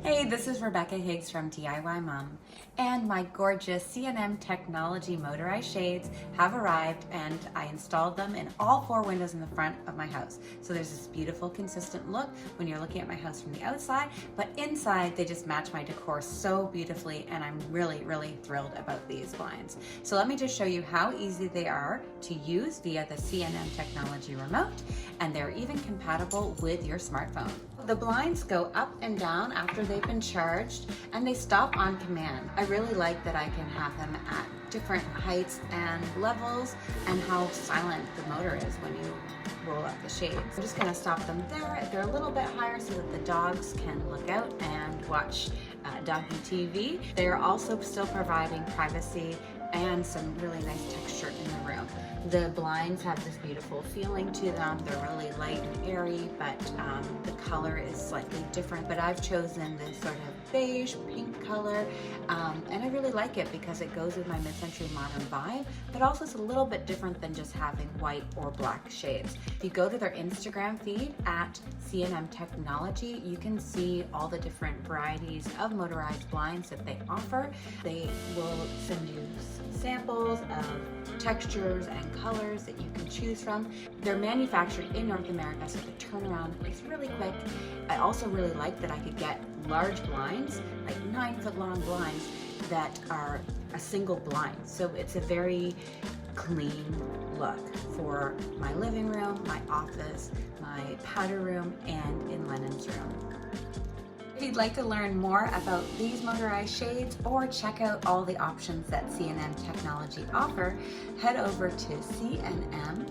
Hey, this is Rebecca Higgs from DIY Mom, and my gorgeous C&M Technology motorized shades have arrived, and I installed them in all 4 windows in the front of my house. So there's this beautiful consistent look when you're looking at my house from the outside, but inside they just match my decor so beautifully, and I'm really thrilled about these blinds. So let me just show you how easy they are to use via the C&M Technology remote, and they're even compatible with your smartphone. The blinds go up and down after they've been charged, and they stop on command. I really like that I can have them at different heights and levels, and how silent the motor is when you roll up the shades. I'm just gonna stop them there. They're a little bit higher so that the dogs can look out and watch doggy TV. They're also still providing privacy and some really nice texture in the room. The blinds have this beautiful feeling to them. They're really light and airy, but the color is slightly different. But I've chosen this sort of beige pink color, and I really like it because it goes with my mid-century modern vibe, but also it's a little bit different than just having white or black shades. If you go to their Instagram feed at C&M Technology, you can see all the different varieties of motorized blinds that they offer. They will send you samples of textures and colors that you can choose from. They're manufactured in North America, so the turnaround is really quick. I also really like that I could get large blinds, like 9-foot long blinds that are a single blind. So it's a very clean look for my living room, my office, my powder room, and in Lennon's room. If you'd like to learn more about these motorized shades or check out all the options that C&M Technology offer, head over to cnm-co.cc.